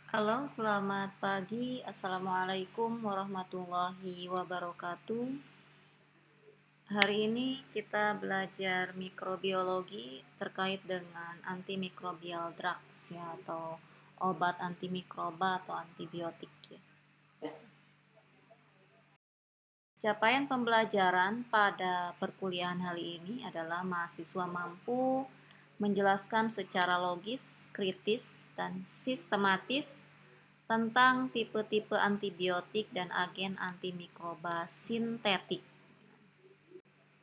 Halo, selamat pagi. Assalamualaikum warahmatullahi wabarakatuh. Hari ini kita belajar mikrobiologi terkait dengan antimikrobial drugs ya, atau obat antimikroba atau antibiotik ya. Capaian pembelajaran pada perkuliahan hari ini adalah mahasiswa mampu menjelaskan secara logis, kritis, dan sistematis tentang tipe-tipe antibiotik dan agen antimikroba sintetik.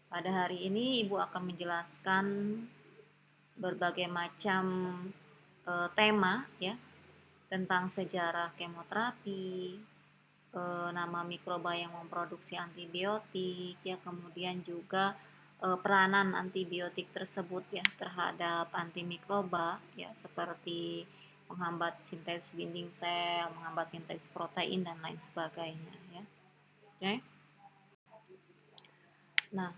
Pada hari ini Ibu akan menjelaskan berbagai macam tema ya, tentang sejarah kemoterapi, nama mikroba yang memproduksi antibiotik ya, kemudian juga peranan antibiotik tersebut ya terhadap antimikroba ya, seperti menghambat sintesis dinding sel, menghambat sintesis protein dan lain sebagainya ya. Oke. Nah,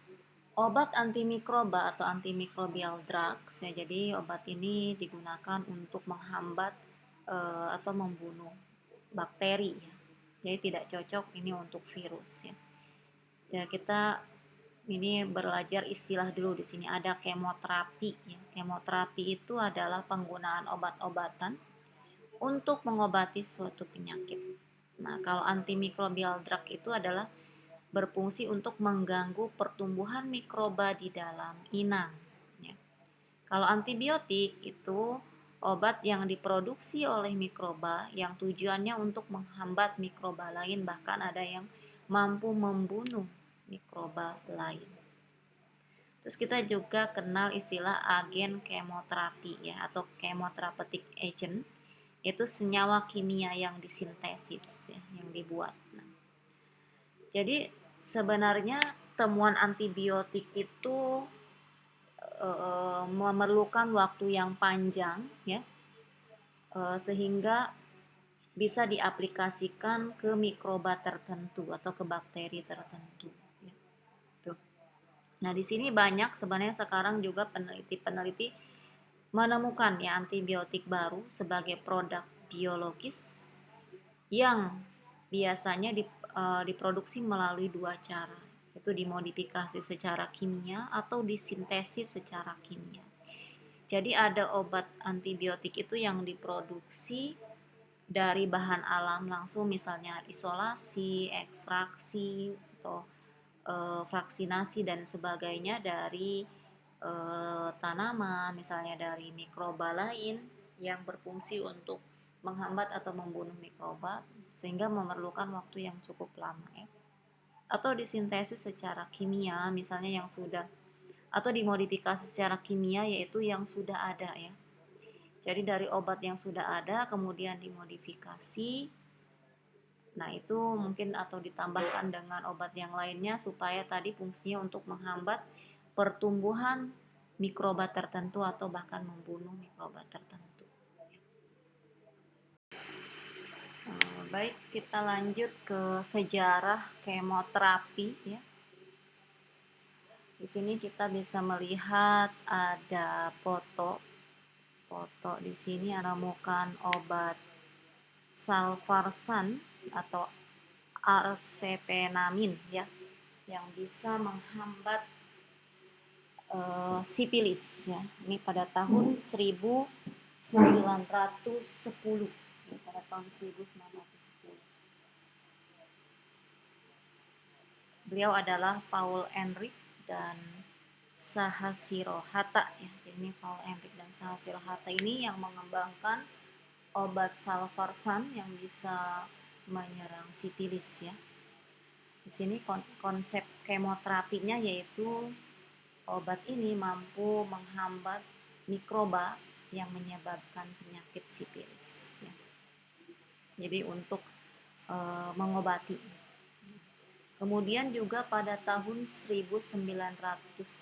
obat antimikroba atau antimikrobial drugs ya, jadi obat ini digunakan untuk menghambat atau membunuh bakteri ya. Jadi tidak cocok ini untuk virus ya. Ya, kita ini belajar istilah dulu di sini. Ada kemoterapi ya. Kemoterapi itu adalah penggunaan obat-obatan untuk mengobati suatu penyakit. Nah, kalau antimikrobial drug itu adalah berfungsi untuk mengganggu pertumbuhan mikroba di dalam inang. Ya. Kalau antibiotik itu obat yang diproduksi oleh mikroba yang tujuannya untuk menghambat mikroba lain, bahkan ada yang mampu membunuh mikroba lain. Terus kita juga kenal istilah agen kemoterapi ya, atau chemotherapeutic agent. Itu senyawa kimia yang disintesis ya, yang dibuat. Nah, jadi sebenarnya temuan antibiotik itu memerlukan waktu yang panjang ya, sehingga bisa diaplikasikan ke mikroba tertentu atau ke bakteri tertentu ya. Tuh. Nah, di sini banyak sebenarnya sekarang juga peneliti-peneliti menemukan ya antibiotik baru sebagai produk biologis yang biasanya diproduksi melalui dua cara, yaitu dimodifikasi secara kimia atau disintesis secara kimia. Jadi ada obat antibiotik itu yang diproduksi dari bahan alam langsung, misalnya isolasi, ekstraksi, atau vaksinasi dan sebagainya dari tanaman, misalnya dari mikroba lain yang berfungsi untuk menghambat atau membunuh mikroba, sehingga memerlukan waktu yang cukup lama ya. Atau disintesis secara kimia, misalnya yang sudah, atau dimodifikasi secara kimia, yaitu yang sudah ada ya. Jadi dari obat yang sudah ada kemudian dimodifikasi. Nah, itu mungkin atau ditambahkan dengan obat yang lainnya supaya tadi fungsinya untuk menghambat pertumbuhan mikroba tertentu atau bahkan membunuh mikroba tertentu. Baik, kita lanjut ke sejarah kemoterapi ya. Di sini kita bisa melihat ada foto di sini menemukan obat salvarsan atau arsepenamin ya, yang bisa menghambat sipilis ya. Ini pada tahun 1910 ya, pada tahun 1910. Beliau adalah Paul Ehrlich dan Sahashiro Hata ya. Ini Paul Ehrlich dan Sahashiro Hata ini yang mengembangkan obat salvarsan yang bisa menyerang sipilis ya. Di sini konsep kemoterapinya yaitu obat ini mampu menghambat mikroba yang menyebabkan penyakit sipilis ya. Jadi untuk mengobati. Kemudian juga pada tahun 1932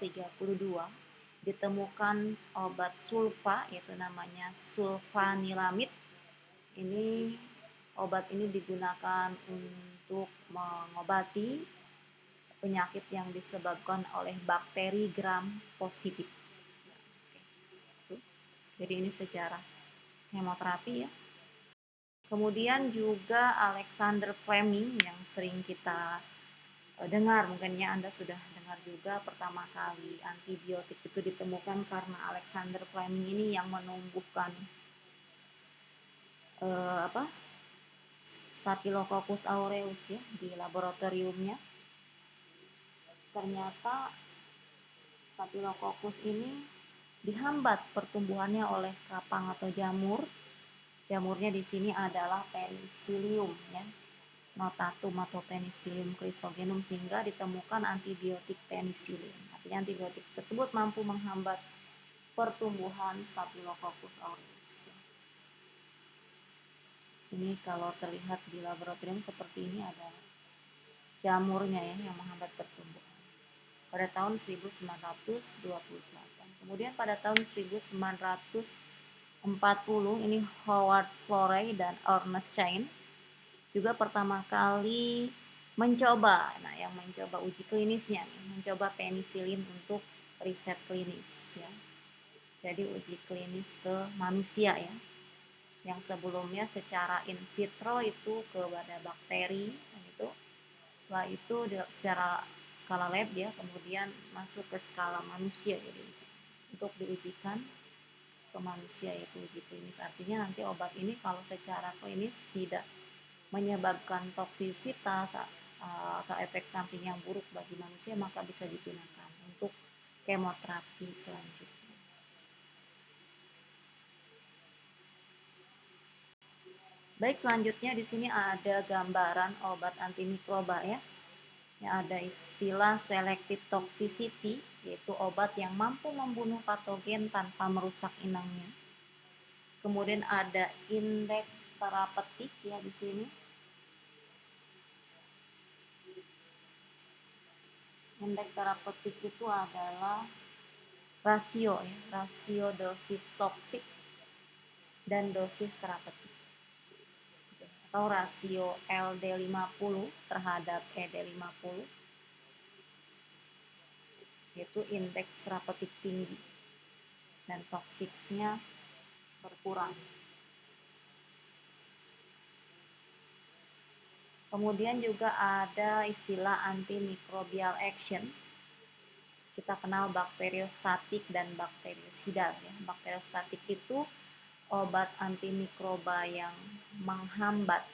ditemukan obat sulfa, yaitu namanya sulfanilamid. Ini obat ini digunakan untuk mengobati penyakit yang disebabkan oleh bakteri gram positif. Jadi ini sejarah kemoterapi ya. Kemudian juga Alexander Fleming yang sering kita dengar, mungkin ya Anda sudah dengar juga, pertama kali antibiotik itu ditemukan karena Alexander Fleming ini yang menumbuhkan apa Staphylococcus aureus ya di laboratoriumnya. Ternyata Staphylococcus ini dihambat pertumbuhannya oleh kapang atau jamur. Jamurnya di sini adalah Penicillium ya, notatum atau Penicillium chrysogenum, sehingga ditemukan antibiotik penicillin. Artinya antibiotik tersebut mampu menghambat pertumbuhan Staphylococcus aureus. Ini kalau terlihat di laboratorium seperti ini ada jamurnya ya yang menghambat pertumbuhan. Pada tahun 1928. Kemudian pada tahun 1940 ini Howard Florey dan Ernest Chain juga pertama kali mencoba, yang mencoba uji klinisnya nih, mencoba penisilin untuk riset klinis ya. Jadi uji klinis ke manusia ya. Yang sebelumnya secara in vitro itu kepada bakteri dan itu. Setelah itu secara skala lab ya, kemudian masuk ke skala manusia jadi untuk diujikan ke manusia, yaitu uji klinis. Artinya nanti obat ini kalau secara klinis tidak menyebabkan toksisitas atau efek samping yang buruk bagi manusia, maka bisa digunakan untuk kemoterapi selanjutnya. Baik, selanjutnya di sini ada gambaran obat antimikroba ya. Ada istilah selective toxicity, yaitu obat yang mampu membunuh patogen tanpa merusak inangnya. Kemudian ada indeks terapeutik ya di sini. Indeks terapeutik itu adalah rasio ya, rasio dosis toksik dan dosis terapeutik. Atau rasio LD50 terhadap ED50, yaitu indeks terapeutik tinggi dan toksiknya berkurang. Kemudian juga ada istilah antimicrobial action. Kita kenal bakteriostatik dan bakterisidal ya. Bakteriostatik itu obat antimikroba yang menghambat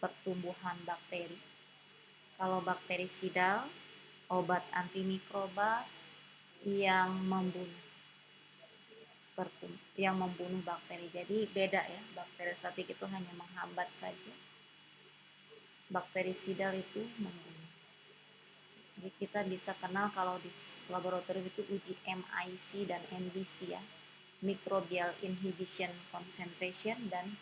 pertumbuhan bakteri. Kalau bakterisidal, obat antimikroba yang membunuh bakteri. Jadi beda ya, bakteriostatik itu hanya menghambat saja, bakterisidal itu membunuh. Jadi kita bisa kenal kalau di laboratorium itu uji MIC dan MBC ya, microbial inhibition concentration dan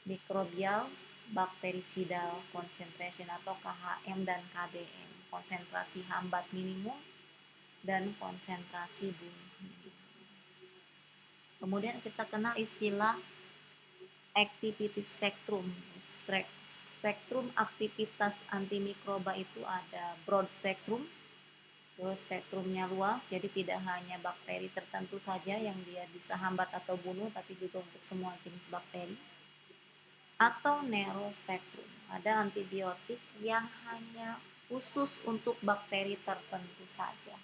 microbial bactericidal concentration atau KHM dan KBM, konsentrasi hambat minimum dan konsentrasi bunuh minimum. Kemudian kita kenal istilah activity spectrum. Spektrum aktivitas antimikroba itu ada broad spectrum, spektrumnya luas, jadi tidak hanya bakteri tertentu saja yang dia bisa hambat atau bunuh, tapi juga untuk semua jenis bakteri. Atau narrow spectrum, ada antibiotik yang hanya khusus untuk bakteri tertentu saja.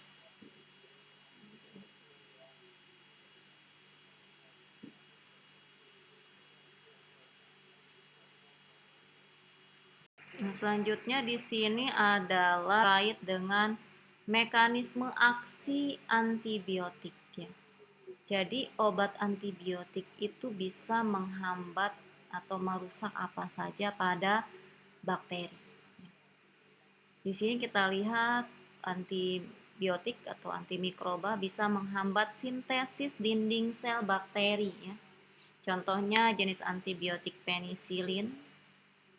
Nah, selanjutnya di sini adalah terkait dengan mekanisme aksi antibiotik ya. Jadi obat antibiotik itu bisa menghambat atau merusak apa saja pada bakteri. Di sini kita lihat antibiotik atau antimikroba bisa menghambat sintesis dinding sel bakteri ya. Contohnya jenis antibiotik penicillin,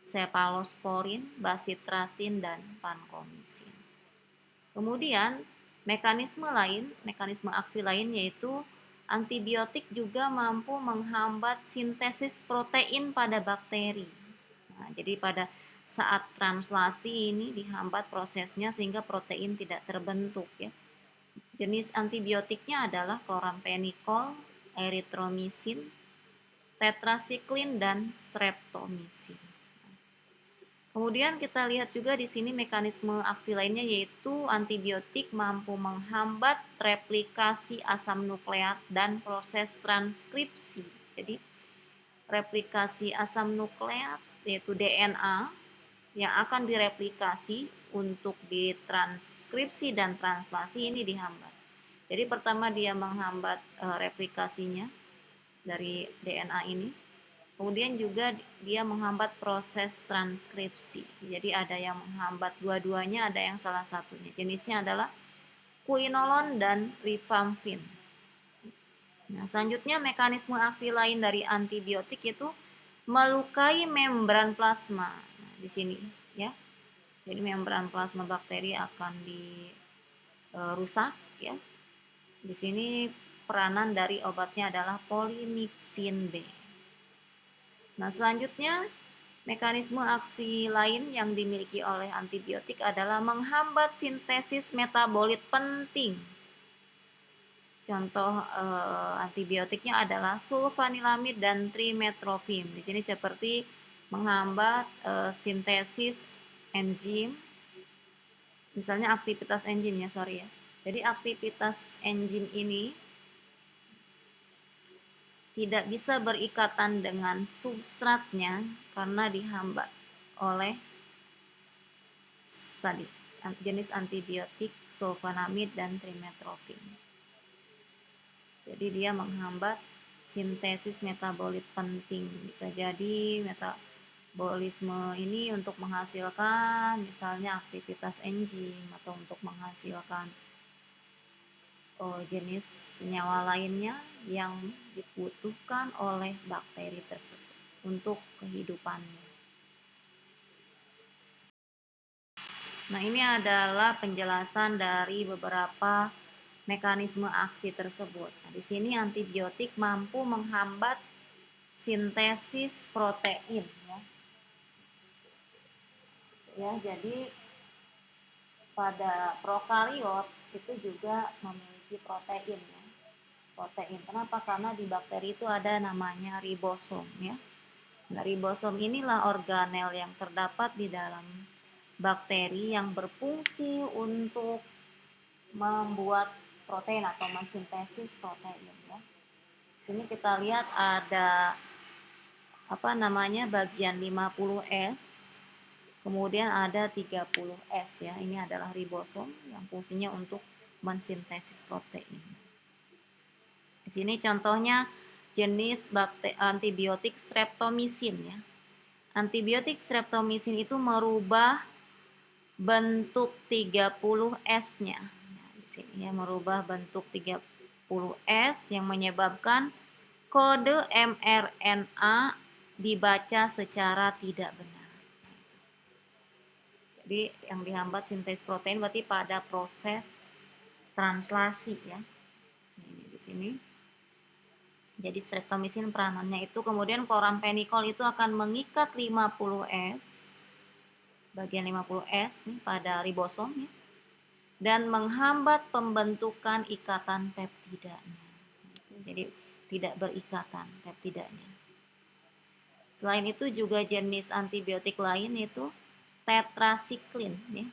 cephalosporin, bacitracin, dan vancomycin. Kemudian mekanisme aksi lain yaitu antibiotik juga mampu menghambat sintesis protein pada bakteri. Nah, jadi pada saat translasi ini dihambat prosesnya sehingga protein tidak terbentuk ya. Jenis antibiotiknya adalah chloramphenicol, erythromycin, tetrasiklin, dan streptomycin. Kemudian kita lihat juga di sini mekanisme aksi lainnya, yaitu antibiotik mampu menghambat replikasi asam nukleat dan proses transkripsi. Jadi replikasi asam nukleat yaitu DNA yang akan direplikasi untuk ditranskripsi dan translasi ini dihambat. Jadi pertama dia menghambat replikasinya dari DNA ini. Kemudian juga dia menghambat proses transkripsi. Jadi ada yang menghambat dua-duanya, ada yang salah satunya. Jenisnya adalah quinolone dan rifampin. Nah, selanjutnya mekanisme aksi lain dari antibiotik itu melukai membran plasma. Nah, di sini ya. Jadi membran plasma bakteri akan dirusak ya. Di sini peranan dari obatnya adalah polymyxin B. Nah, selanjutnya mekanisme aksi lain yang dimiliki oleh antibiotik adalah menghambat sintesis metabolit penting. Contoh antibiotiknya adalah sulfanilamid dan trimetropin. Di sini seperti menghambat sintesis enzim, misalnya aktivitas enzim ya, sorry ya. Jadi aktivitas enzim ini tidak bisa berikatan dengan substratnya karena dihambat oleh tadi jenis antibiotik sulfonamid dan trimetropin. Jadi dia menghambat sintesis metabolit penting. Bisa jadi metabolisme ini untuk menghasilkan misalnya aktivitas enzim atau untuk menghasilkan jenis senyawa lainnya yang dibutuhkan oleh bakteri tersebut untuk kehidupannya. Nah, ini adalah penjelasan dari beberapa mekanisme aksi tersebut. Nah, di sini antibiotik mampu menghambat sintesis protein ya. Jadi pada prokariot itu juga memiliki protein ya. Protein. Kenapa? Karena di bakteri itu ada namanya ribosom ya. Nah, ribosom inilah organel yang terdapat di dalam bakteri yang berfungsi untuk membuat protein atau mensintesis protein ya. Sini kita lihat ada bagian 50S. Kemudian ada 30S ya. Ini adalah ribosom yang fungsinya untuk mensintesis protein. Di sini contohnya jenis antibiotik streptomycin ya. Antibiotik streptomycin itu merubah bentuk 30S-nya. Nah, di sini ya merubah bentuk 30S yang menyebabkan kode mRNA dibaca secara tidak benar. Jadi yang dihambat sintesis protein berarti pada proses translasi ya. Ini di sini. Jadi streptomycin peranannya itu, kemudian chloramphenicol itu akan mengikat 50S, bagian 50S nih, pada ribosom ya, dan menghambat pembentukan ikatan peptidanya. Jadi tidak berikatan peptidanya. Selain itu juga jenis antibiotik lain itu tetrasiklin ya.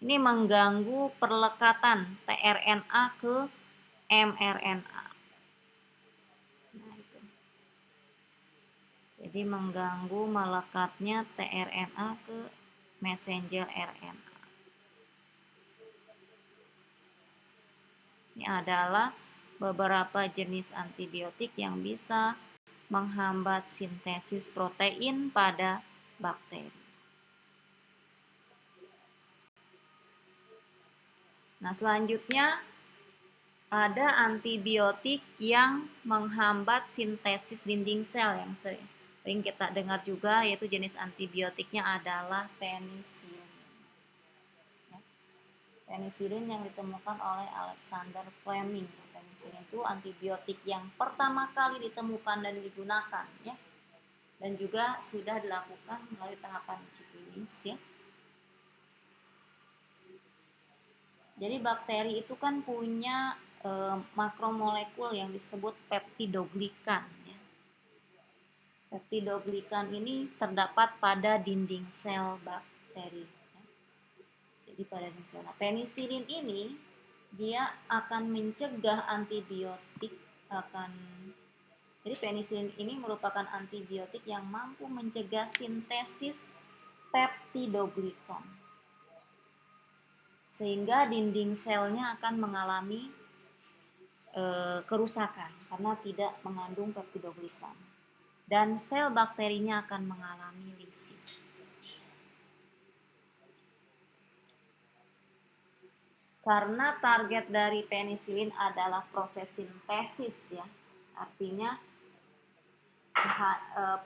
Ini mengganggu perlekatan tRNA ke mRNA. Nah, itu. Jadi mengganggu melekatnya tRNA ke messenger RNA. Ini adalah beberapa jenis antibiotik yang bisa menghambat sintesis protein pada bakteri. Nah, selanjutnya ada antibiotik yang menghambat sintesis dinding sel yang sering kita dengar juga, yaitu jenis antibiotiknya adalah penisilin. Penisilin yang ditemukan oleh Alexander Fleming. Penisilin itu antibiotik yang pertama kali ditemukan dan digunakan ya. Dan juga sudah dilakukan melalui tahapan uji klinis ya. Jadi bakteri itu kan punya makromolekul yang disebut peptidoglikan ya. Peptidoglikan ini terdapat pada dinding sel bakteri. Jadi pada dinding sel. Nah, penisilin ini dia akan mencegah antibiotik akan jadi penisilin ini merupakan antibiotik yang mampu mencegah sintesis peptidoglikon. Sehingga dinding selnya akan mengalami kerusakan karena tidak mengandung peptidoglikon. Dan sel bakterinya akan mengalami lisis. Karena target dari penisilin adalah proses sintesis ya. Artinya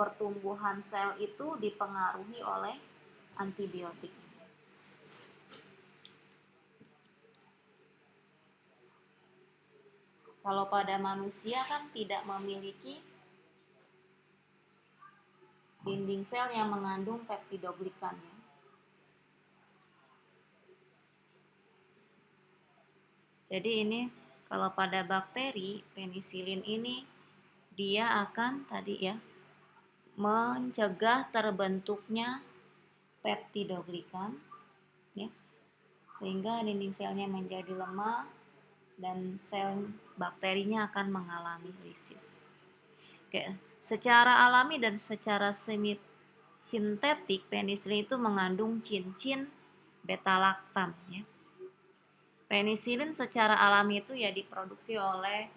pertumbuhan sel itu dipengaruhi oleh antibiotik. Kalau pada manusia kan tidak memiliki dinding sel yang mengandung peptidoglikan ya. Jadi ini kalau pada bakteri penisilin ini dia akan tadi ya mencegah terbentuknya peptidoglikan ya, sehingga dinding selnya menjadi lemah dan sel bakterinya akan mengalami lisis. Oke, secara alami dan secara semi sintetik penisilin itu mengandung cincin beta-laktam ya. Penisilin secara alami itu ya diproduksi oleh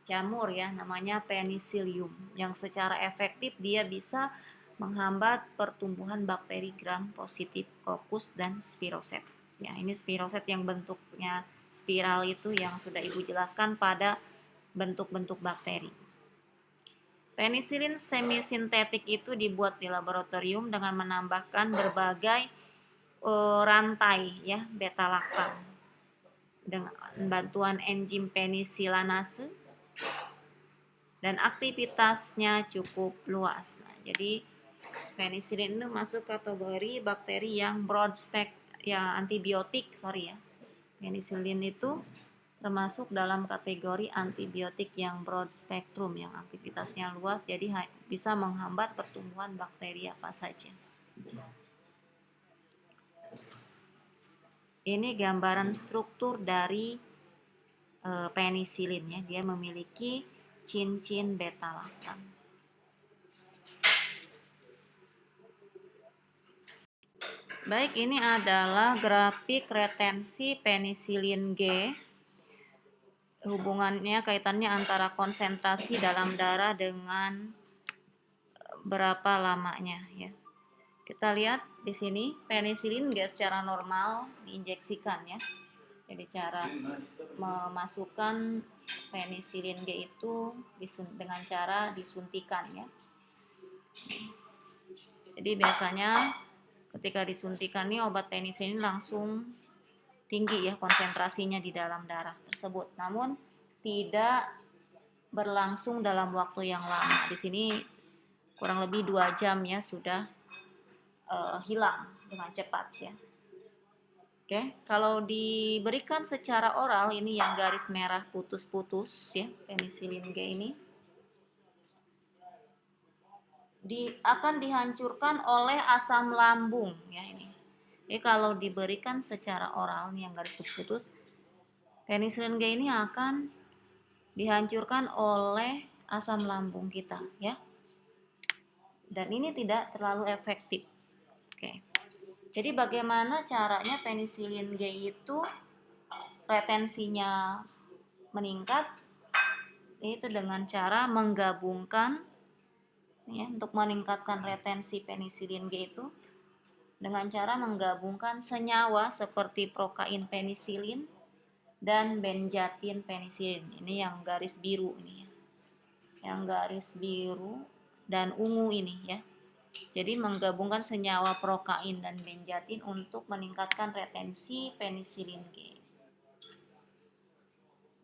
jamur ya, namanya penicillium, yang secara efektif dia bisa menghambat pertumbuhan bakteri gram positif Coccus dan spiroset. Ya, ini spiroset yang bentuknya spiral itu yang sudah Ibu jelaskan pada bentuk-bentuk bakteri. Penisilin semisintetik itu dibuat di laboratorium dengan menambahkan berbagai rantai ya beta-laktam dengan bantuan enzim penisilanase dan aktivitasnya cukup luas. Nah, jadi penisilin itu masuk kategori bakteri yang broad spectrum ya antibiotik, ya. Penisilin itu termasuk dalam kategori antibiotik yang broad spectrum yang aktivitasnya luas, jadi bisa menghambat pertumbuhan bakteri apa saja. Ini gambaran struktur dari penisilin ya, dia memiliki cincin beta-laktam. Baik, ini adalah grafik retensi penisilin G. Hubungannya, kaitannya antara konsentrasi dalam darah dengan berapa lamanya ya. Kita lihat di sini penisilin G secara normal diinjeksikan ya. Jadi cara memasukkan penisilin G itu dengan cara disuntikan ya. Jadi biasanya ketika disuntikan nih obat penisilin langsung tinggi ya konsentrasinya di dalam darah tersebut. Namun tidak berlangsung dalam waktu yang lama. Di sini kurang lebih 2 jam ya sudah hilang dengan cepat ya. Oke, kalau diberikan secara oral ini yang garis merah putus-putus ya, penisilin G ini akan dihancurkan oleh asam lambung ya ini. Jadi kalau diberikan secara oral nih yang garis putus-putus, penisilin G ini akan dihancurkan oleh asam lambung kita ya. Dan ini tidak terlalu efektif. Oke. Jadi bagaimana caranya penisilin G itu retensinya meningkat? Itu dengan cara menggabungkan ya, untuk meningkatkan retensi penisilin G itu dengan cara menggabungkan senyawa seperti prokain penisilin dan benjatin penisilin. Ini yang garis biru ini ya. Yang garis biru dan ungu ini ya. Jadi menggabungkan senyawa prokain dan benjatin untuk meningkatkan retensi penisilin G.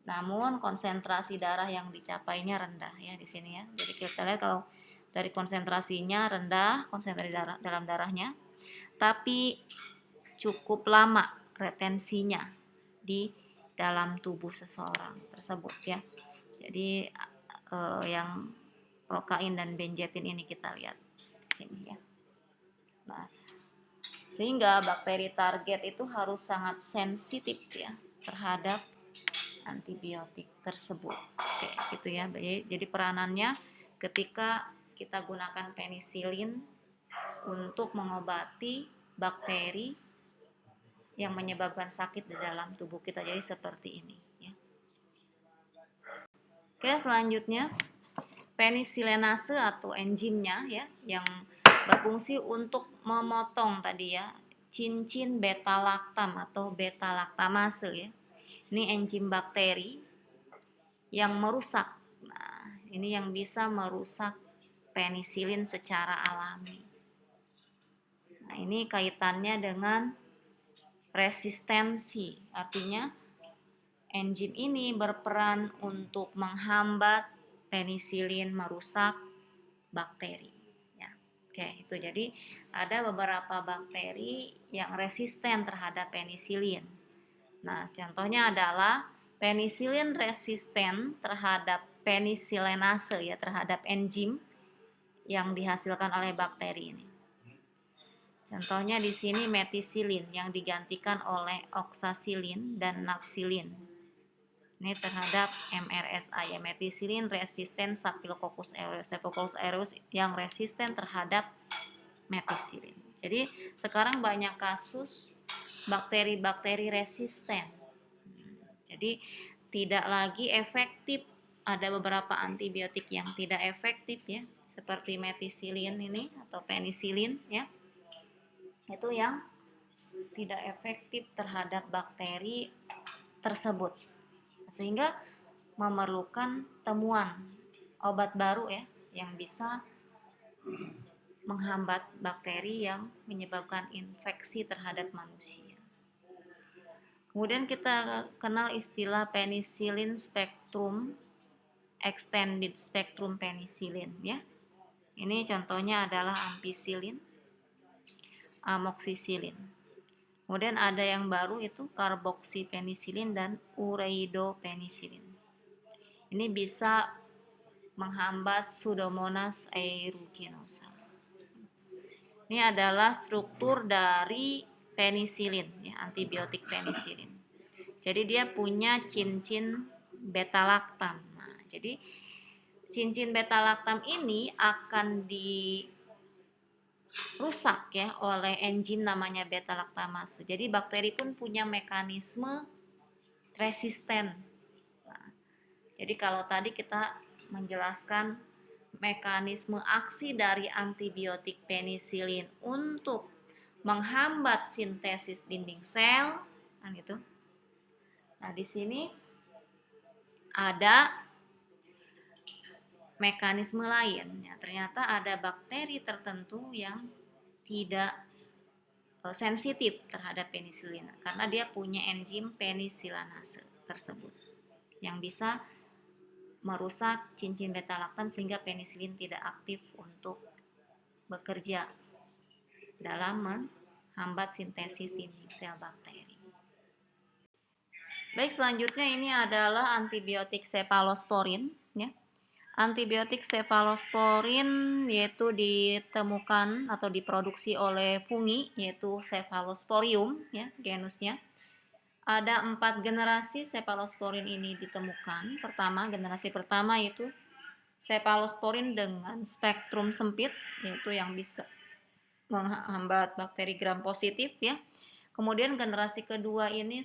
Namun konsentrasi darah yang dicapainya rendah ya di sini ya. Jadi kita lihat kalau dari konsentrasinya rendah, konsentrasi darah dalam darahnya, tapi cukup lama retensinya di dalam tubuh seseorang tersebut ya. Jadi yang prokain dan benjetin ini kita lihat di sini ya. Nah, sehingga bakteri target itu harus sangat sensitif ya terhadap antibiotik tersebut. Oke, gitu ya. Jadi peranannya ketika kita gunakan penisilin untuk mengobati bakteri yang menyebabkan sakit di dalam tubuh kita. Jadi seperti ini ya. Oke, selanjutnya penisilinase atau enzimnya ya yang berfungsi untuk memotong tadi ya cincin beta laktam atau beta laktamase ya. Ini enzim bakteri yang merusak. Nah, ini yang bisa merusak penisilin secara alami. Nah, ini kaitannya dengan resistensi. Artinya enzim ini berperan untuk menghambat penisilin merusak bakteri ya. Oke, itu jadi ada beberapa bakteri yang resisten terhadap penisilin. Nah, contohnya adalah penisilin resisten terhadap penisilinase ya, terhadap enzim yang dihasilkan oleh bakteri ini. Contohnya di sini metisilin yang digantikan oleh oksasilin dan nafsilin. Ini terhadap MRSA ya, metisilin resisten Staphylococcus aureus. Staphylococcus aureus yang resisten terhadap metisilin. Jadi sekarang banyak kasus bakteri-bakteri resisten. Jadi tidak lagi efektif. Ada beberapa antibiotik yang tidak efektif ya, seperti metisilin ini atau penisilin ya. Itu yang tidak efektif terhadap bakteri tersebut. Sehingga memerlukan temuan obat baru ya yang bisa menghambat bakteri yang menyebabkan infeksi terhadap manusia. Kemudian kita kenal istilah penicillin spectrum, extended spectrum penicillin ya. Ini contohnya adalah ampicillin, amoxicillin. Kemudian ada yang baru itu carboxypenicillin dan ureidopenicillin. Ini bisa menghambat Pseudomonas aeruginosa. Ini adalah struktur dari penisilin ya, antibiotik penisilin. Jadi dia punya cincin beta laktam. Nah, jadi cincin beta laktam ini akan dirusak ya oleh enzim namanya beta laktamase. Jadi bakteri pun punya mekanisme resisten. Nah, jadi kalau tadi kita menjelaskan mekanisme aksi dari antibiotik penisilin untuk menghambat sintesis dinding sel, kan gitu. Nah, di sini ada mekanisme lain. Ya, ternyata ada bakteri tertentu yang tidak sensitif terhadap penisilin karena dia punya enzim penisilinase tersebut yang bisa merusak cincin beta laktam sehingga penisilin tidak aktif untuk bekerja dalam menghambat sintesis dinding sel bakteri. Baik, selanjutnya ini adalah antibiotik cephalosporin ya. Antibiotik cephalosporin yaitu ditemukan atau diproduksi oleh fungi yaitu Cephalosporium ya genusnya. Ada 4 generasi cephalosporin ini ditemukan. Generasi pertama yaitu cephalosporin dengan spektrum sempit yaitu yang bisa menghambat bakteri gram positif ya. Kemudian generasi kedua ini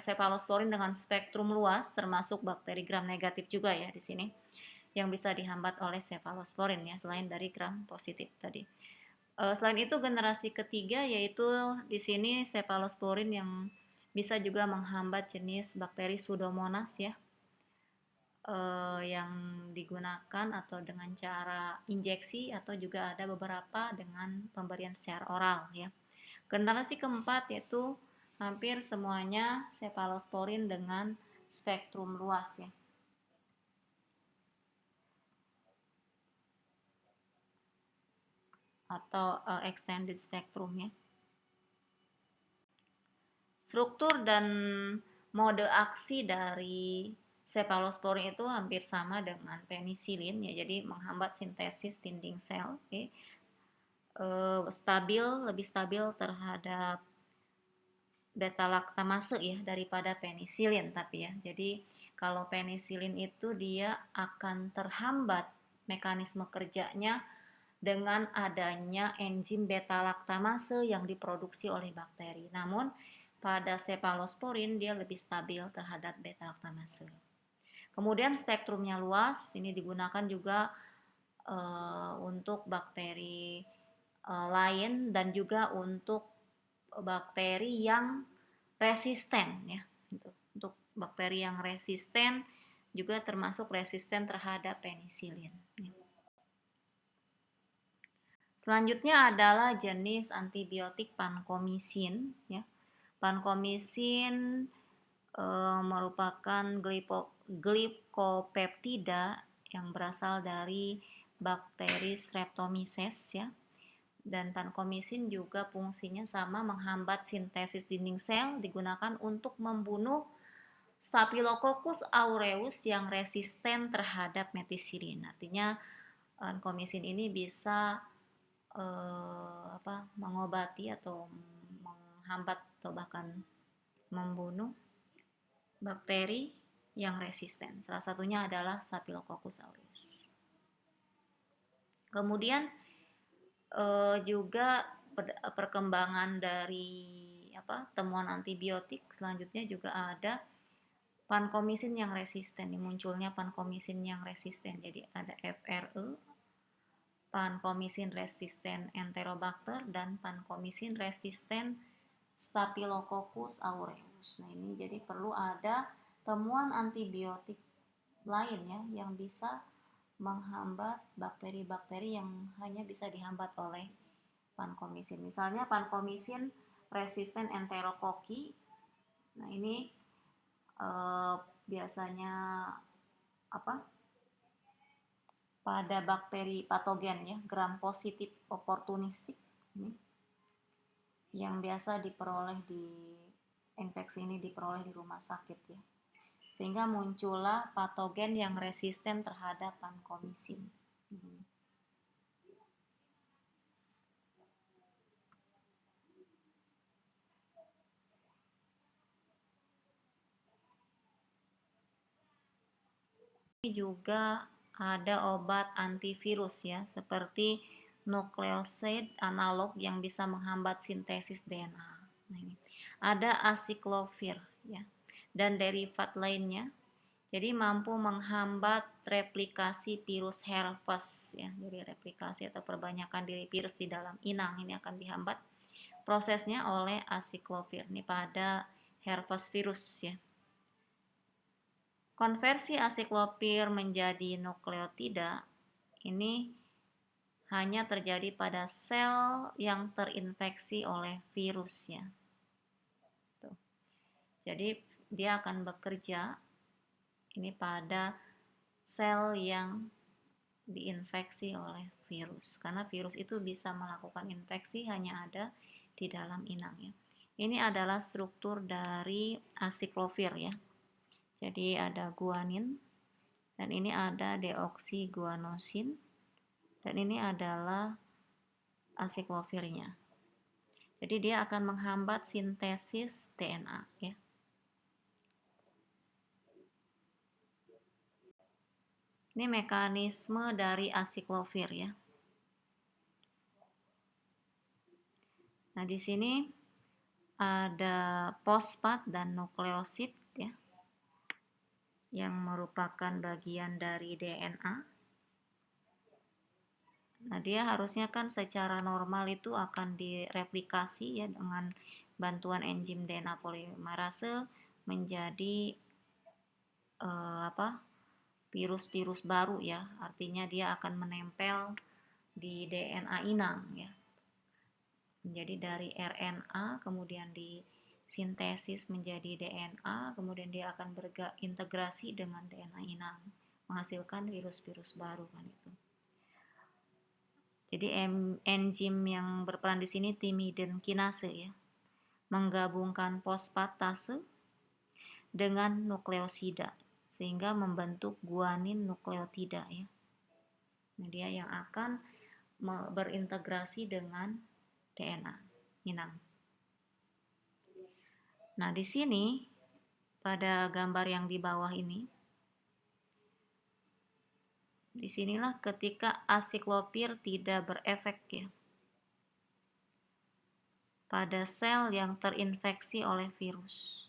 cephalosporin dengan spektrum luas termasuk bakteri gram negatif juga ya di sini yang bisa dihambat oleh cephalosporin ya selain dari gram positif tadi. Selain itu generasi ketiga yaitu di sini cephalosporin yang bisa juga menghambat jenis bakteri Pseudomonas ya yang digunakan atau dengan cara injeksi atau juga ada beberapa dengan pemberian secara oral ya. Generasi keempat yaitu hampir semuanya cephalosporin dengan spektrum luas ya. Atau extended spectrum ya. Struktur dan mode aksi dari Cephalosporin itu hampir sama dengan penisilin ya, jadi menghambat sintesis dinding sel, okay. Lebih stabil terhadap beta laktamase ya daripada penisilin, tapi ya. Jadi kalau penisilin itu dia akan terhambat mekanisme kerjanya dengan adanya enzim beta laktamase yang diproduksi oleh bakteri. Namun pada cephalosporin dia lebih stabil terhadap beta laktamase. Kemudian spektrumnya luas, ini digunakan juga untuk bakteri lain dan juga untuk bakteri yang resisten ya. Untuk bakteri yang resisten juga termasuk resisten terhadap penisilin. Selanjutnya adalah jenis antibiotik pankomisin ya. Pankomisin merupakan glikopeptida yang berasal dari bakteri Streptomyces ya. Dan pankomisin juga fungsinya sama, menghambat sintesis dinding sel, digunakan untuk membunuh Staphylococcus aureus yang resisten terhadap metisilin. Artinya pankomisin ini bisa mengobati atau menghambat atau bahkan membunuh bakteri yang resisten. Salah satunya adalah Staphylococcus aureus. Kemudian juga perkembangan dari temuan antibiotik selanjutnya juga ada pankomisin yang resisten. Munculnya pankomisin yang resisten. Jadi ada FRE, pankomisin resisten Enterobacter, dan pankomisin resisten Staphylococcus aureus. Nah ini jadi perlu ada temuan antibiotik lain ya yang bisa menghambat bakteri-bakteri yang hanya bisa dihambat oleh pankomisin. Misalnya pankomisin resisten enterokoki. Nah ini biasanya pada bakteri patogen ya, gram positif opportunistik yang biasa diperoleh di infeksi ini diperoleh di rumah sakit ya. Sehingga muncullah patogen yang resisten terhadap pankomisin. Ini juga ada obat antivirus ya, seperti nukleoside analog yang bisa menghambat sintesis DNA. Nah, ini. Ada acyclovir ya, dan derivat lainnya. Jadi mampu menghambat replikasi virus herpes ya. Jadi replikasi atau perbanyakan diri virus di dalam inang ini akan dihambat prosesnya oleh acyclovir ini pada herpes virus ya. Konversi acyclovir menjadi nukleotida ini hanya terjadi pada sel yang terinfeksi oleh virusnya. Tuh. Jadi dia akan bekerja ini pada sel yang diinfeksi oleh virus. Karena virus itu bisa melakukan infeksi hanya ada di dalam inangnya. Ini adalah struktur dari acyclovir ya. Jadi ada guanin, dan ini ada deoksiguanosin, dan ini adalah acyclovirnya. Jadi dia akan menghambat sintesis DNA ya. Ini mekanisme dari acyclovir ya. Nah, di sini ada fosfat dan nukleosid ya, yang merupakan bagian dari DNA. Nah, dia harusnya kan secara normal itu akan direplikasi ya dengan bantuan enzim DNA polimerase menjadi virus-virus baru ya. Artinya dia akan menempel di DNA inang ya. Jadi dari RNA kemudian disintesis menjadi DNA, kemudian dia akan berintegrasi dengan DNA inang, menghasilkan virus-virus baru kan itu. Jadi enzim yang berperan di sini thymidine kinase ya, menggabungkan fosfatase dengan nukleosida sehingga membentuk guanin nukleotida ya. Nah, dia yang akan berintegrasi dengan DNA inang. Nah, di sini pada gambar yang di bawah ini, disinilah ketika asiklopir tidak berefek ya pada sel yang terinfeksi oleh virus.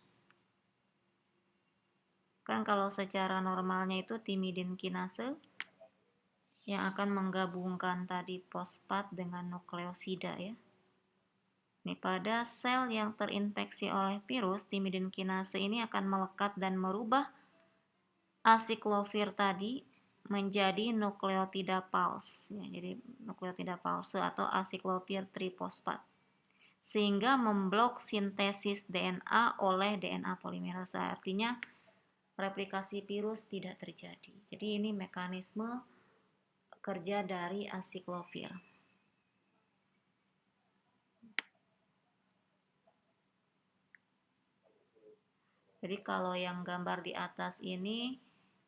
Kan kalau secara normalnya itu timidin kinase yang akan menggabungkan tadi fosfat dengan nukleosida ya. Ini pada sel yang terinfeksi oleh virus, timidin kinase ini akan melekat dan merubah asiklofir tadi menjadi nukleotida palsu ya, jadi nukleotida palsu atau asiklofir trifosfat, sehingga memblok sintesis DNA oleh DNA polimerasa. Artinya replikasi virus tidak terjadi. Jadi ini mekanisme kerja dari asiklofir. Jadi kalau yang gambar di atas ini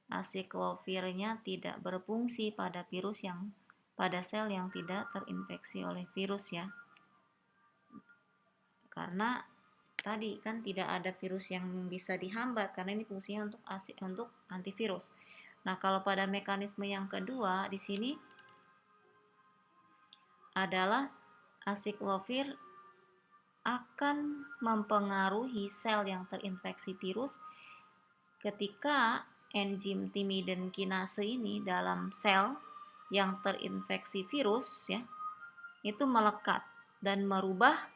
asiklofirnya tidak berfungsi pada sel yang tidak terinfeksi oleh virus ya. Karena tadi kan tidak ada virus yang bisa dihambat karena ini fungsinya untuk antivirus. Nah, kalau pada mekanisme yang kedua di sini adalah asiklofir akan mempengaruhi sel yang terinfeksi virus ketika enzim timidin kinase ini dalam sel yang terinfeksi virus ya itu melekat dan merubah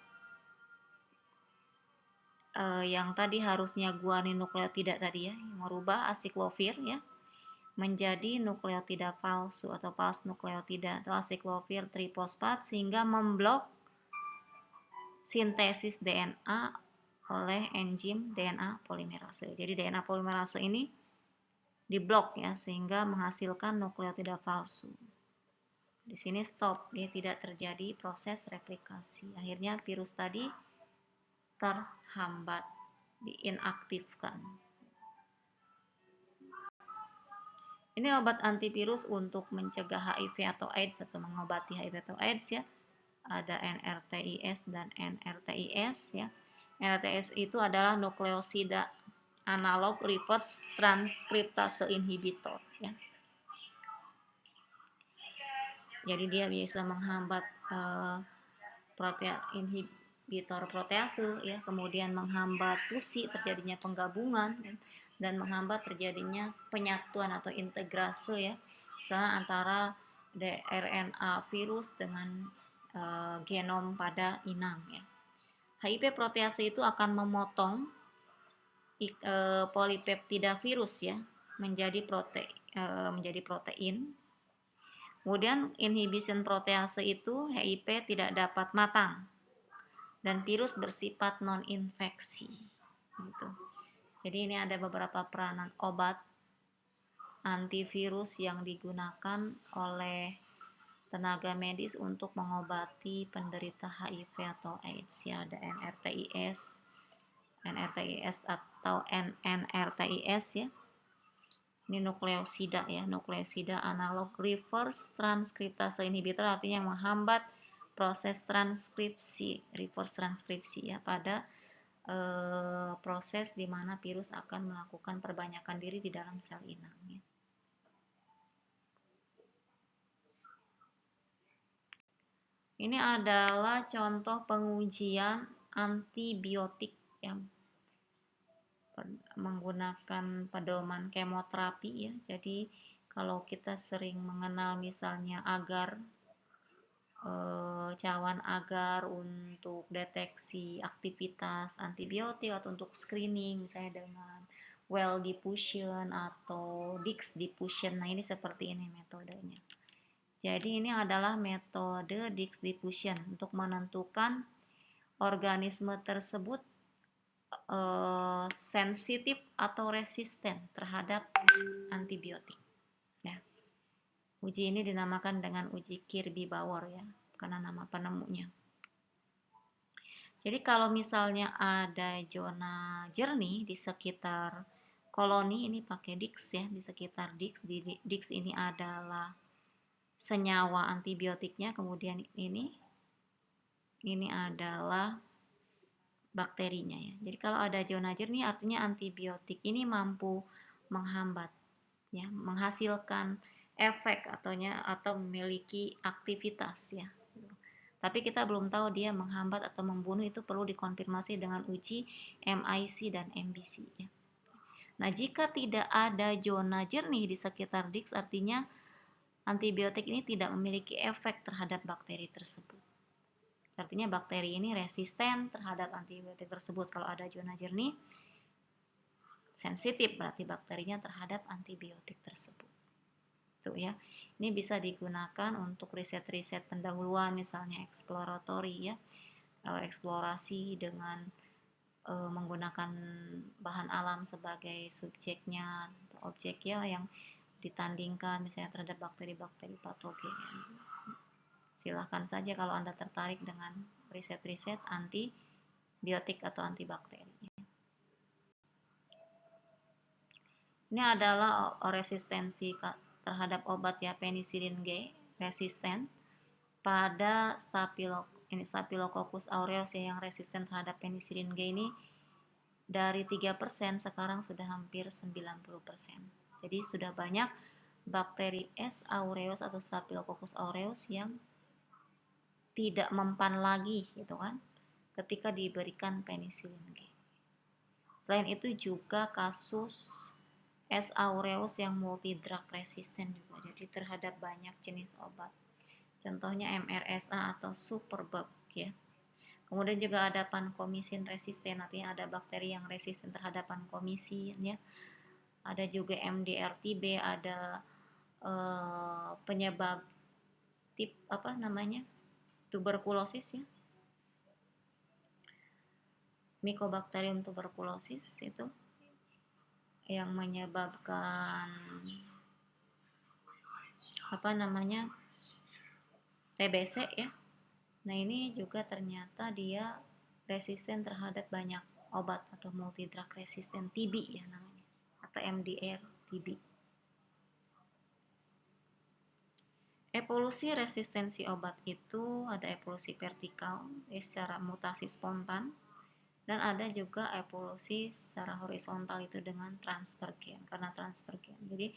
yang tadi harusnya guanin nukleotida tadi ya, merubah asiklofir ya menjadi nukleotida palsu atau false nukleotida atau asiklofir trifosfat sehingga memblok sintesis DNA oleh enzim DNA polimerase. Jadi DNA polimerase ini diblok ya sehingga menghasilkan nukleotida palsu. Di sini stop, dia tidak terjadi proses replikasi. Akhirnya virus tadi terhambat, diinaktifkan. Ini obat antivirus untuk mencegah HIV atau AIDS atau mengobati HIV atau AIDS ya. Ada NRTIS dan NRTIS ya. NRTIS itu adalah nukleosida analog reverse transkriptase inhibitor ya. Jadi dia bisa menghambat inhibitor protease ya, kemudian menghambat fusi terjadinya penggabungan dan menghambat terjadinya penyatuan atau integrase ya, misalnya antara RNA virus dengan genom pada inang ya. HIV protease itu akan memotong polipeptida virus ya menjadi protein. Kemudian inhibition protease itu HIP tidak dapat matang dan virus bersifat non-infeksi gitu. Jadi ini ada beberapa peranan obat antivirus yang digunakan oleh tenaga medis untuk mengobati penderita HIV atau AIDS ya. Ada NRTIS atau NNRTIS ya. Ini nukleosida ya, nukleosida analog reverse transkriptase inhibitor, artinya menghambat proses transkripsi, reverse transkripsi ya pada proses di mana virus akan melakukan perbanyakan diri di dalam sel inang ya. Ini adalah contoh pengujian antibiotik yang menggunakan pedoman kemoterapi ya. Jadi kalau kita sering mengenal misalnya agar cawan agar untuk deteksi aktivitas antibiotik atau untuk screening misalnya dengan well diffusion atau Dix diffusion. Nah, ini seperti ini metodenya. Jadi ini adalah metode Dix diffusion untuk menentukan organisme tersebut sensitif atau resisten terhadap antibiotik. Ya. Uji ini dinamakan dengan uji Kirby-Bauer ya, karena nama penemunya. Jadi kalau misalnya ada zona jernih di sekitar koloni ini pakai Dix ya, di sekitar Dix. Di Dix ini adalah senyawa antibiotiknya, kemudian ini adalah bakterinya ya. Jadi kalau ada zona jernih artinya antibiotik ini mampu menghambat ya, menghasilkan efek atau memiliki aktivitas ya. Tapi kita belum tahu dia menghambat atau membunuh, itu perlu dikonfirmasi dengan uji MIC dan MBC ya. Nah, jika tidak ada zona jernih di sekitar Dix artinya antibiotik ini tidak memiliki efek terhadap bakteri tersebut. Artinya bakteri ini resisten terhadap antibiotik tersebut. Kalau ada zona jernih, sensitif berarti bakterinya terhadap antibiotik tersebut. Tuh ya. Ini bisa digunakan untuk riset-riset pendahuluan, misalnya exploratory ya. Eksplorasi dengan menggunakan bahan alam sebagai subjeknya atau objek ya, yang ditandingkan misalnya terhadap bakteri-bakteri patogen. Silahkan saja kalau Anda tertarik dengan riset-riset antibiotik atau antibakteri. Ini adalah resistensi terhadap obat ya, penisilin G resisten pada Staphylococcus aureus ya, yang resisten terhadap penisilin G ini dari 3% sekarang sudah hampir 90%. Jadi sudah banyak bakteri S. aureus atau Staphylococcus aureus yang tidak mempan lagi gitu kan ketika diberikan penisilin G. Selain itu juga kasus S. aureus yang multidrug resisten juga, jadi terhadap banyak jenis obat. Contohnya MRSA atau Superbug ya. Kemudian juga ada vancomycin resisten, artinya ada bakteri yang resisten terhadap vancomycin ya. Ada juga MDR-TB, ada penyebab tuberkulosis ya. Mycobacterium tuberculosis itu yang menyebabkan TBC ya. Nah, ini juga ternyata dia resisten terhadap banyak obat atau multidrug resisten TB ya namanya, atau MDR TB. Evolusi resistensi obat itu ada evolusi vertikal secara mutasi spontan, dan ada juga evolusi secara horizontal itu dengan transfer gen, karena transfer gen. Jadi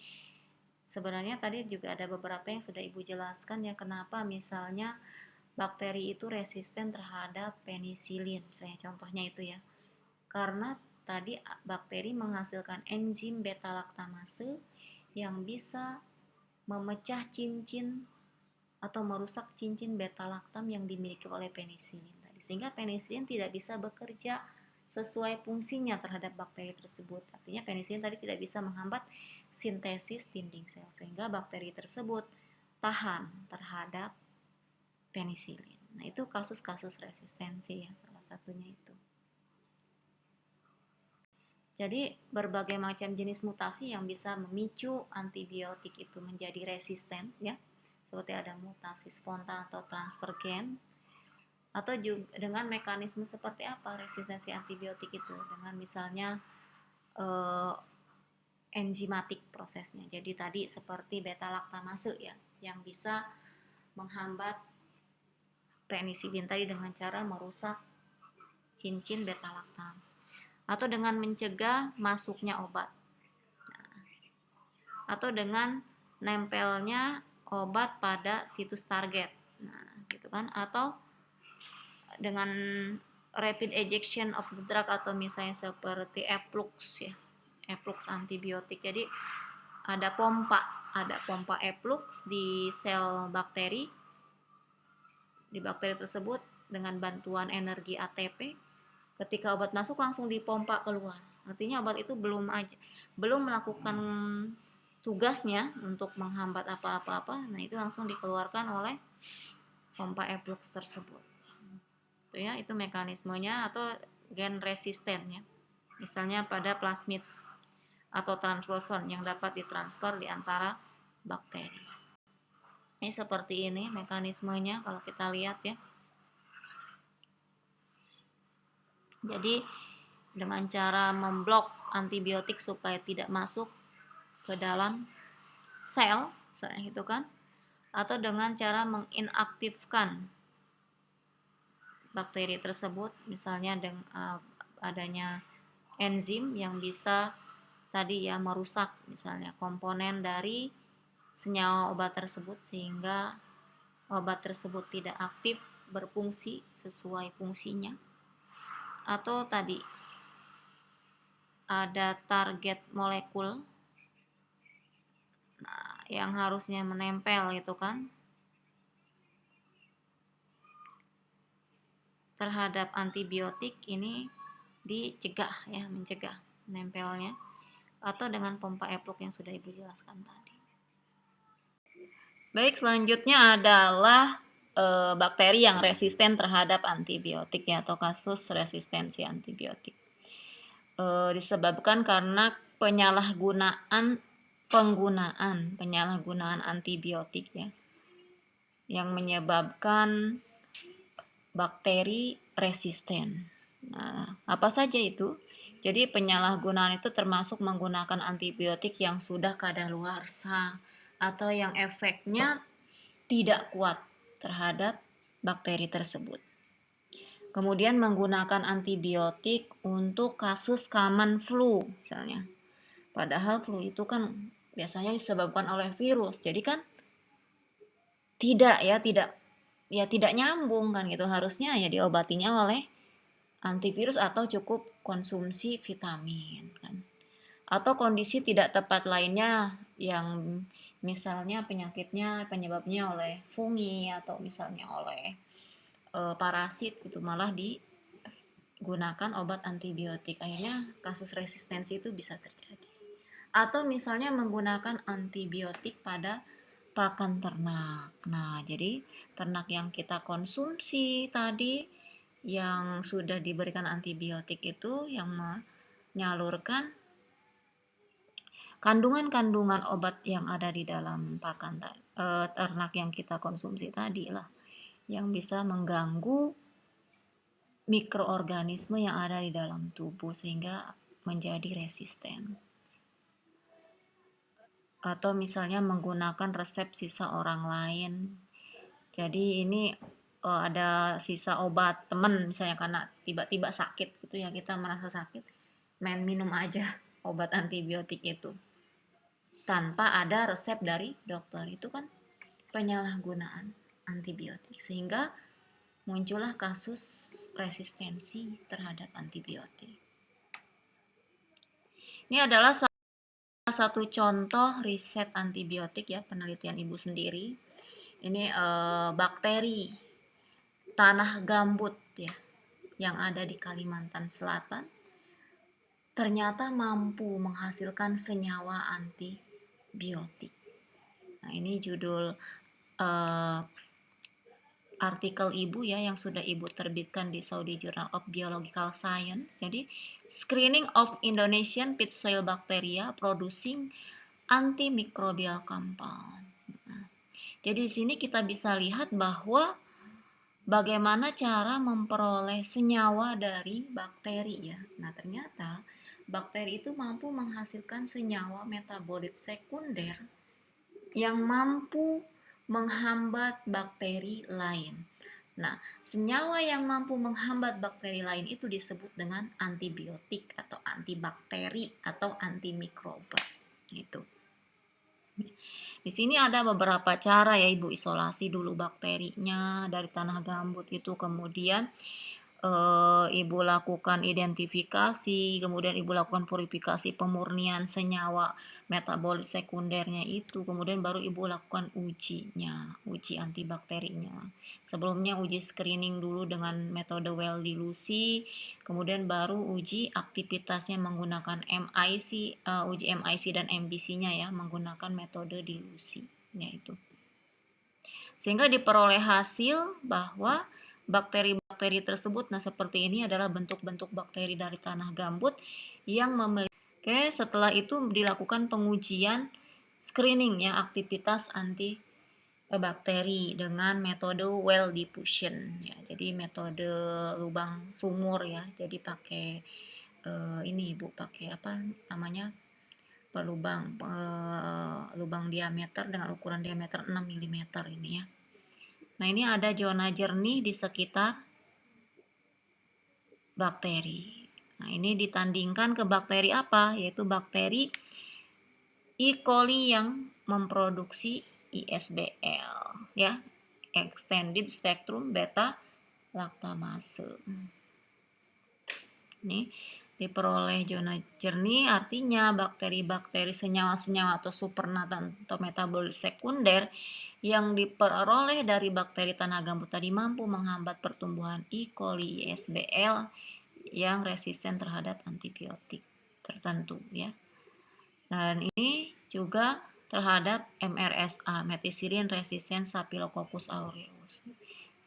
sebenarnya tadi juga ada beberapa yang sudah Ibu jelaskan ya, kenapa misalnya bakteri itu resisten terhadap penisilin, misalnya contohnya itu ya. Karena tadi bakteri menghasilkan enzim beta laktamase yang bisa memecah cincin atau merusak cincin beta laktam yang dimiliki oleh penisilin tadi, sehingga penisilin tidak bisa bekerja sesuai fungsinya terhadap bakteri tersebut. Artinya penisilin tadi tidak bisa menghambat sintesis dinding sel, sehingga bakteri tersebut tahan terhadap penisilin. Nah, itu kasus-kasus resistensi ya, salah satunya itu. Jadi berbagai macam jenis mutasi yang bisa memicu antibiotik itu menjadi resisten ya. Seperti ada mutasi spontan atau transfer gen, atau juga dengan mekanisme seperti apa resistensi antibiotik itu, dengan misalnya enzimatik prosesnya. Jadi tadi seperti beta laktamase ya, yang bisa menghambat penisilin tadi dengan cara merusak cincin beta laktam, atau dengan mencegah masuknya obat, atau dengan nempelnya obat pada situs target, nah gitu kan, atau dengan rapid ejection of the drug, atau misalnya seperti efflux ya, efflux antibiotik. Jadi ada pompa efflux di sel bakteri, di bakteri tersebut dengan bantuan energi ATP. Ketika obat masuk langsung dipompa keluar. Artinya obat itu belum melakukan tugasnya untuk menghambat apa-apa. Nah, itu langsung dikeluarkan oleh pompa efflux tersebut. Itu ya, itu mekanismenya, atau gen resisten ya. Misalnya pada plasmid atau transloson yang dapat ditransfer di antara bakteri. Ini seperti ini mekanismenya kalau kita lihat ya. Jadi dengan cara memblok antibiotik supaya tidak masuk ke dalam sel, itu kan, atau dengan cara menginaktifkan bakteri tersebut, misalnya dengan adanya enzim yang bisa tadi ya merusak misalnya komponen dari senyawa obat tersebut sehingga obat tersebut tidak aktif berfungsi sesuai fungsinya. Atau tadi ada target molekul yang harusnya menempel itu kan terhadap antibiotik, ini dicegah ya, mencegah menempelnya, atau dengan pompa Epluk yang sudah Ibu jelaskan tadi. Baik, selanjutnya adalah bakteri yang resisten terhadap antibiotik ya, atau kasus resistensi antibiotik. Disebabkan karena penyalahgunaan antibiotik ya, yang menyebabkan bakteri resisten. Nah, apa saja itu? Jadi penyalahgunaan itu termasuk menggunakan antibiotik yang sudah kadaluarsa atau yang efeknya tidak kuat terhadap bakteri tersebut. Kemudian menggunakan antibiotik untuk kasus common flu misalnya. Padahal flu itu kan biasanya disebabkan oleh virus. Jadi kan tidak nyambung kan gitu. Harusnya ya diobatinya oleh antivirus atau cukup konsumsi vitamin kan. Atau kondisi tidak tepat lainnya yang misalnya penyebabnya oleh fungi atau misalnya oleh parasit, itu malah digunakan obat antibiotik, akhirnya kasus resistensi itu bisa terjadi. Atau misalnya menggunakan antibiotik pada pakan ternak. Nah, jadi ternak yang kita konsumsi tadi yang sudah diberikan antibiotik itu yang menyalurkan kandungan-kandungan obat yang ada di dalam pakan ternak yang kita konsumsi tadi lah, yang bisa mengganggu mikroorganisme yang ada di dalam tubuh sehingga menjadi resisten. Atau misalnya menggunakan resep sisa orang lain. Jadi ini ada sisa obat teman misalnya karena tiba-tiba sakit gitu ya, kita merasa sakit, main minum aja obat antibiotik itu tanpa ada resep dari dokter. Itu kan penyalahgunaan antibiotik sehingga muncullah kasus resistensi terhadap antibiotik. Ini adalah salah satu contoh riset antibiotik ya, penelitian Ibu sendiri. Ini bakteri tanah gambut ya yang ada di Kalimantan Selatan ternyata mampu menghasilkan senyawa antibiotik. Nah, ini judul artikel Ibu ya yang sudah Ibu terbitkan di Saudi Journal of Biological Science. Jadi, screening of Indonesian pit soil bacteria producing antimicrobial compound. Nah, jadi di sini kita bisa lihat bahwa bagaimana cara memperoleh senyawa dari bakteri ya. Nah, ternyata bakteri itu mampu menghasilkan senyawa metabolit sekunder yang mampu menghambat bakteri lain. Nah, senyawa yang mampu menghambat bakteri lain itu disebut dengan antibiotik atau antibakteri atau antimikroba. Itu. Di sini ada beberapa cara ya, Ibu isolasi dulu bakterinya dari tanah gambut itu, kemudian Ibu lakukan identifikasi, kemudian Ibu lakukan purifikasi pemurnian senyawa metabolit sekundernya itu, kemudian baru Ibu lakukan uji antibakterinya. Sebelumnya uji screening dulu dengan metode well dilusi, kemudian baru uji aktivitasnya menggunakan MIC, uji MIC dan MBC-nya ya, menggunakan metode dilusi, yaitu. Sehingga diperoleh hasil bahwa bakteri-bakteri tersebut, nah seperti ini adalah bentuk-bentuk bakteri dari tanah gambut yang memiliki. Oke, setelah itu dilakukan pengujian screening ya, aktivitas antibakteri dengan metode well diffusion ya. Jadi metode lubang sumur ya. Jadi pakai ini Ibu pakai apa namanya, pelubang lubang diameter dengan ukuran diameter 6 mm ini ya. Nah, ini ada zona jernih di sekitar bakteri. Nah, ini ditandingkan ke bakteri apa? Yaitu bakteri E. coli yang memproduksi ISBL ya, extended spectrum beta lactamase. Ini diperoleh zona jernih, artinya bakteri-bakteri senyawa-senyawa atau supernat atau metabolit sekunder yang diperoleh dari bakteri tanah gambut tadi mampu menghambat pertumbuhan E. coli ISBL yang resisten terhadap antibiotik tertentu ya. Dan ini juga terhadap MRSA, methicillin resistant Staphylococcus aureus.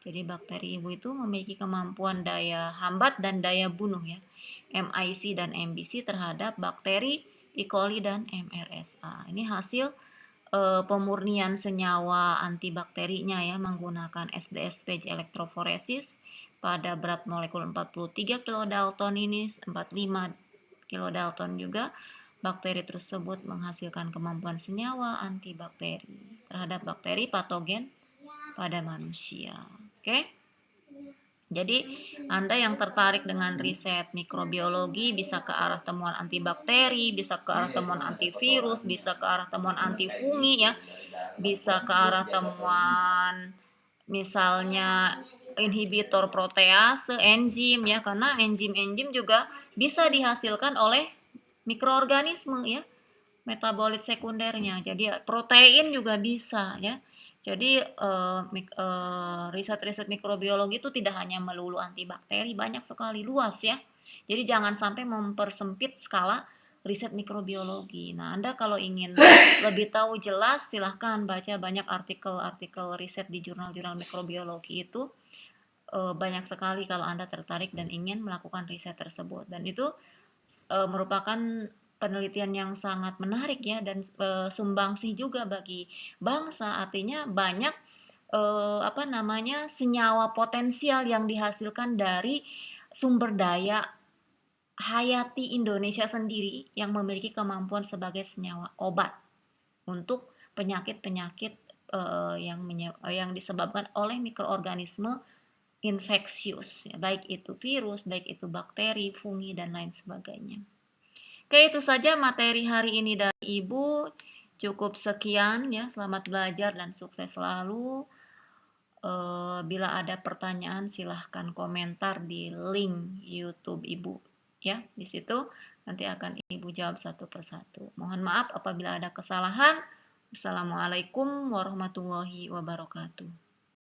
Jadi bakteri ibu itu memiliki kemampuan daya hambat dan daya bunuh ya, MIC dan MBC terhadap bakteri E. coli dan MRSA. Ini hasil pemurnian senyawa antibakterinya ya menggunakan SDS-PEG elektroforesis pada berat molekul 43 kilodalton ini, 45 kilodalton juga. Bakteri tersebut menghasilkan kemampuan senyawa antibakteri terhadap bakteri patogen pada manusia. Oke? Jadi, Anda yang tertarik dengan riset mikrobiologi bisa ke arah temuan antibakteri, bisa ke arah temuan antivirus, bisa ke arah temuan antifungi ya, bisa ke arah temuan misalnya inhibitor protease, enzim ya, karena enzim-enzim juga bisa dihasilkan oleh mikroorganisme ya, metabolit sekundernya. Jadi protein juga bisa ya. Jadi riset-riset mikrobiologi itu tidak hanya melulu antibakteri, banyak sekali, luas ya. Jadi jangan sampai mempersempit skala riset mikrobiologi. Nah, Anda kalau ingin lebih tahu jelas silahkan baca banyak artikel-artikel riset di jurnal-jurnal mikrobiologi itu. Banyak sekali kalau Anda tertarik dan ingin melakukan riset tersebut. Dan itu merupakan penelitian yang sangat menarik ya, dan sumbangsih juga bagi bangsa. Artinya banyak senyawa potensial yang dihasilkan dari sumber daya hayati Indonesia sendiri yang memiliki kemampuan sebagai senyawa obat untuk penyakit-penyakit yang disebabkan oleh mikroorganisme infeksius, ya, baik itu virus, baik itu bakteri, fungi, dan lain sebagainya. Oke, itu saja materi hari ini dari Ibu. Cukup sekian ya, selamat belajar dan sukses selalu. Bila ada pertanyaan silahkan komentar di link YouTube Ibu ya, di situ nanti akan Ibu jawab satu persatu. Mohon maaf apabila ada kesalahan. Assalamualaikum warahmatullahi wabarakatuh.